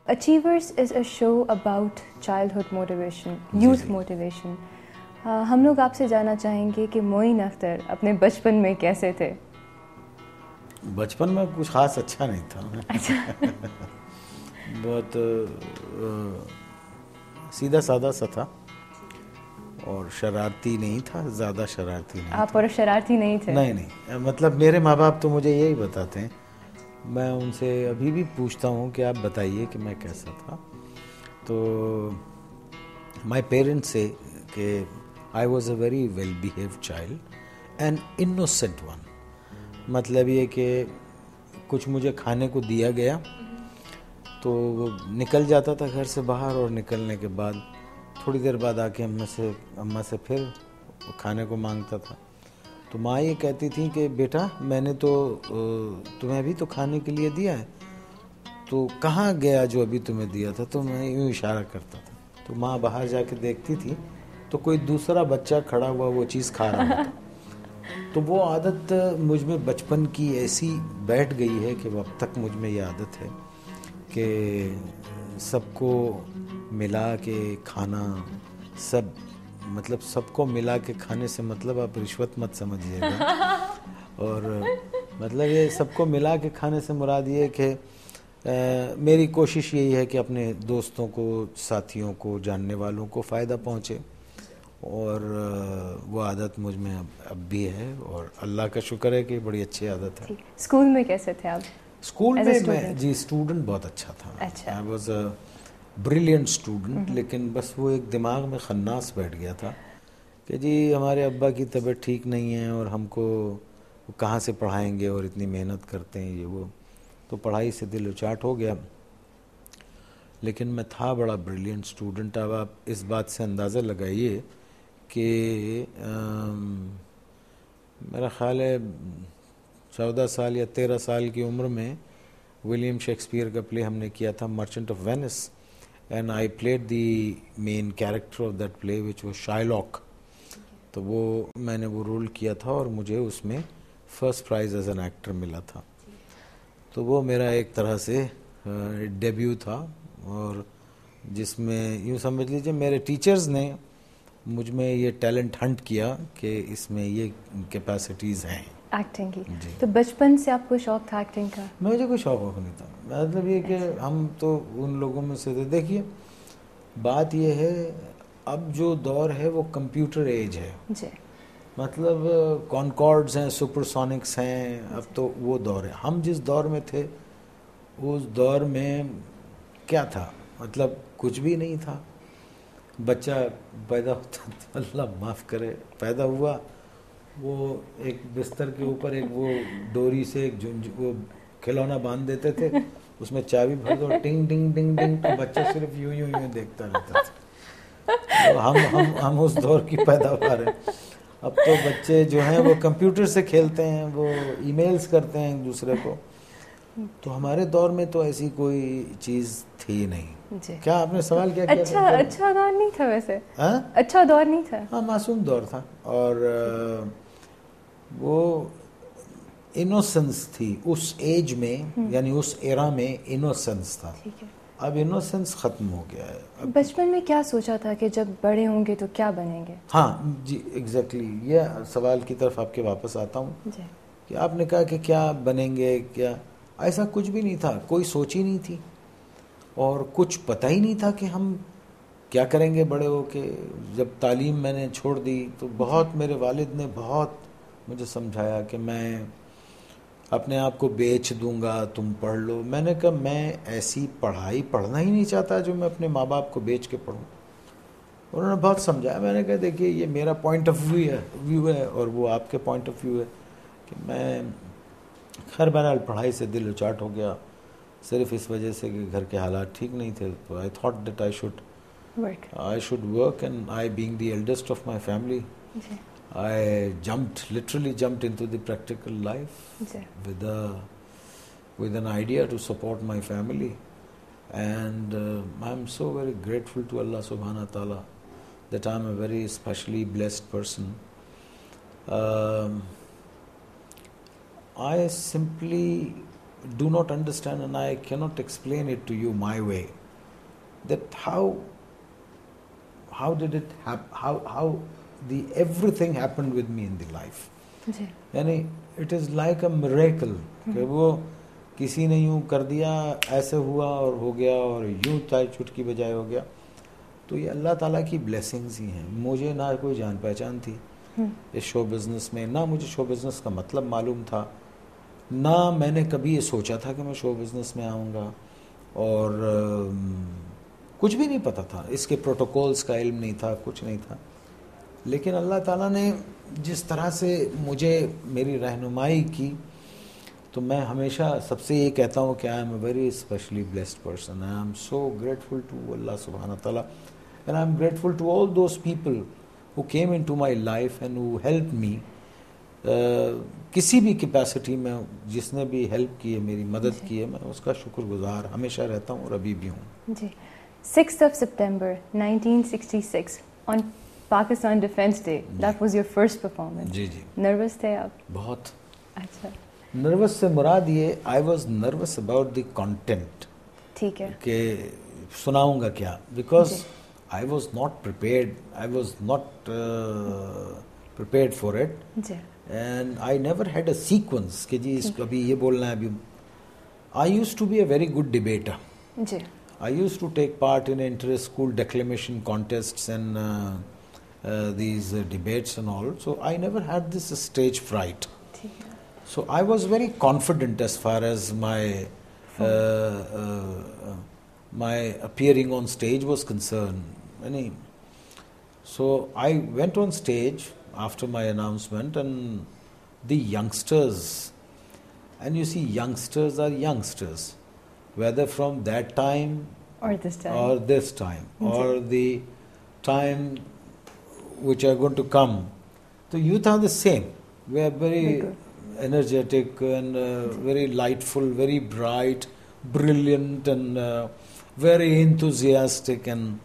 Achievers is a show about childhood motivation, ji youth ji. motivation. हम लोग आपसे जानना चाहेंगे कि मोइन अख्तर अपने बचपन में कैसे थे? बचपन में कुछ खास अच्छा नहीं था मैं। अच्छा। बहुत सीधा सादा सा था और शरारती नहीं था, ज़्यादा शरारती नहीं आप था। और शरारती नहीं थे? नहीं, मतलब मेरे माँ बाप तो मुझे यही बताते हैं। मैं उनसे अभी भी पूछता हूँ कि आप बताइए कि मैं कैसा था। तो माई पेरेंट्स से कि I was a very well behaved child and innocent one. मतलब ये कि कुछ मुझे खाने को दिया गया तो वो निकल जाता था घर से बाहर, और निकलने के बाद थोड़ी देर बाद आके अम्मा से फिर खाने को मांगता था। तो माँ ये कहती थी कि बेटा मैंने तो तुम्हें अभी तो खाने के लिए दिया है, तो कहाँ गया जो अभी तुम्हें दिया था? तो मैं यूँ इशारा करता था। तो माँ बाहर जाके देखती थी तो कोई दूसरा बच्चा खड़ा हुआ वो चीज़ खा रहा होता। तो वो आदत मुझ में बचपन की ऐसी बैठ गई है कि अब तक मुझ में ये आदत है कि सबको मिला के खाना। सब मतलब सबको मिला के खाने से मतलब आप रिश्वत मत समझिएगा। और मतलब ये सबको मिला के खाने से मुराद ये कि मेरी कोशिश यही है कि अपने दोस्तों को, साथियों को, जानने वालों को फ़ायदा पहुँचे। और वो आदत मुझ में अब भी है और अल्लाह का शुक्र है कि बड़ी अच्छी आदत है। स्कूल में कैसे थे आप? स्कूल As a में मैं student? जी स्टूडेंट बहुत अच्छा था। अच्छा। I was a brilliant student, लेकिन बस वो एक दिमाग में खन्नास बैठ गया था कि जी हमारे अब्बा की तबीयत ठीक नहीं है और हमको वो कहाँ से पढ़ाएंगे और इतनी मेहनत करते हैं ये वो। तो पढ़ाई से दिल उचाट हो गया। लेकिन मैं था बड़ा ब्रिलियंट स्टूडेंट। अब आप इस बात से अंदाज़ा लगाइए कि मेरा ख्याल है 14 साल या 13 साल की उम्र में विलियम शेक्सपियर का प्ले हमने किया था, merchant of Venice, and I played the main character of that play which वो शाइलॉक। तो वो मैंने वो रोल किया था और मुझे उसमें first prize as an actor मिला था। तो वो मेरा एक तरह से डेब्यू था, और जिसमें यूँ समझ लीजिए मेरे टीचर्स ने मुझ में ये टैलेंट हंट किया कि इसमें ये कैपेसिटीज़ हैं एक्टिंग की। जी। तो बचपन से आपको शौक था एक्टिंग का? मुझे कोई शौक वौक नहीं था। मतलब ये कि हम तो उन लोगों में से थे। देखिए बात ये है, अब जो दौर है वो कंप्यूटर एज है। जी। मतलब कॉनकॉर्ड्स हैं, सुपरसोनिक्स हैं, अब तो वो दौर है। हम जिस दौर में थे उस दौर में क्या था, मतलब कुछ भी नहीं था। बच्चा पैदा होता था, अल्लाह माफ़ करे, पैदा हुआ, वो एक बिस्तर के ऊपर एक वो डोरी से एक वो खिलौना बांध देते थे, उसमें चाबी भर दो, टिंग टिंग टिंग टिंग, तो बच्चा सिर्फ यूं यूं यूं देखता रहता था। तो हम उस दौर की पैदावार हैं। अब तो बच्चे जो हैं वो कंप्यूटर से खेलते हैं, वो ईमेल्स करते हैं एक दूसरे को। तो हमारे दौर में तो ऐसी कोई चीज़ थी नहीं। जी। क्या आपने सवाल क्या किया था? अच्छा दौर नहीं था वैसे? हाँ? अच्छा दौर नहीं था? हाँ, मासूम दौर था। और वो इनोसेंस थी उस एज में, यानी उस एरा में इनोसेंस था। ठीक है। अब इनोसेंस ख़त्म हो गया है। अब बचपन में क्या सोचा था कि जब बड़े होंगे तो क्या बनेंगे? हाँ जी, एग्जैक्टली ये सवाल की तरफ आपके वापस आता हूँ जी। कि आपने कहा कि क्या बनेंगे, क्या ऐसा कुछ भी नहीं था। कोई सोच ही नहीं थी और कुछ पता ही नहीं था कि हम क्या करेंगे बड़े होके। जब तालीम मैंने छोड़ दी तो बहुत मेरे वालिद ने बहुत मुझे समझाया कि मैं अपने आप को बेच दूंगा, तुम पढ़ लो। मैंने कहा मैं ऐसी पढ़ाई पढ़ना ही नहीं चाहता जो मैं अपने माँ बाप को बेच के पढ़ूँ। उन्होंने बहुत समझाया। मैंने कहा देखिए ये मेरा पॉइंट ऑफ व्यू है और वो आपके पॉइंट ऑफ व्यू है कि मैं खैर बहरहाल पढ़ाई से दिल उचाट हो गया, सिर्फ इस वजह से कि घर के हालात ठीक नहीं थे। तो I thought that I should work, and I being the eldest of my family, I literally jumped into the practical life with an idea to support my family, and I'm so very grateful to Allah Subhanahu wa Taala that I'm a very specially blessed person. I simply do not understand, and I cannot explain it to you my way, that how did it happen, how the everything happened with me in the life. जी. यानी it is like a miracle कि वो किसी ने यूं कर दिया, ऐसे हुआ और हो गया, और यूं चाहे चुटकी बजाए हो गया. तो ये अल्लाह ताला की ब्लेसिंग्स ही हैं. मुझे ना कोई जान पहचान थी इस शो बिज़नेस में, ना मुझे शो बिज़नेस का मतलब मालूम था, ना मैंने कभी ये सोचा था कि मैं शो बिज़नेस में आऊँगा, और कुछ भी नहीं पता था, इसके प्रोटोकॉल्स का इल्म नहीं था, कुछ नहीं था. लेकिन अल्लाह ताला ने जिस तरह से मुझे मेरी रहनुमाई की, तो मैं हमेशा सबसे ये कहता हूँ कि I am a very specially blessed person. I am so grateful to Allah सुब्हानहू ताला, and I am grateful to all those people who came into my life and who helped me. किसी भी कैपेसिटी में जिसने भी help की है, मेरी मदद की है, मैं उसका शुक्रगुजार हमेशा रहता हूँ और अभी भी हूँ. जी. 6th of September 1966 on Pakistan Defence Day, that was your first performance. जी जी. नर्वस थे आप? बहुत. अच्छा. नर्वस से मुराद ये, I was nervous about the content. ठीक है. कि सुनाऊंगा क्या, because I was not prepared. I was not prepared for it. जी. And I never had a sequence कि जी इसको अभी ये बोलना है अभी. I used to be a very good debater. Ji. I used to take part in inter-school declamation contests and these debates and all. So I never had this stage fright. ठीक है. So I was very confident as far as my appearing on stage was concerned. So I went on stage after my announcement, and the youngsters, and you see youngsters are youngsters, whether from that time or this time or the time which are going to come. The youth are the same. We are very energetic and very lightful, very bright, brilliant, and very enthusiastic, and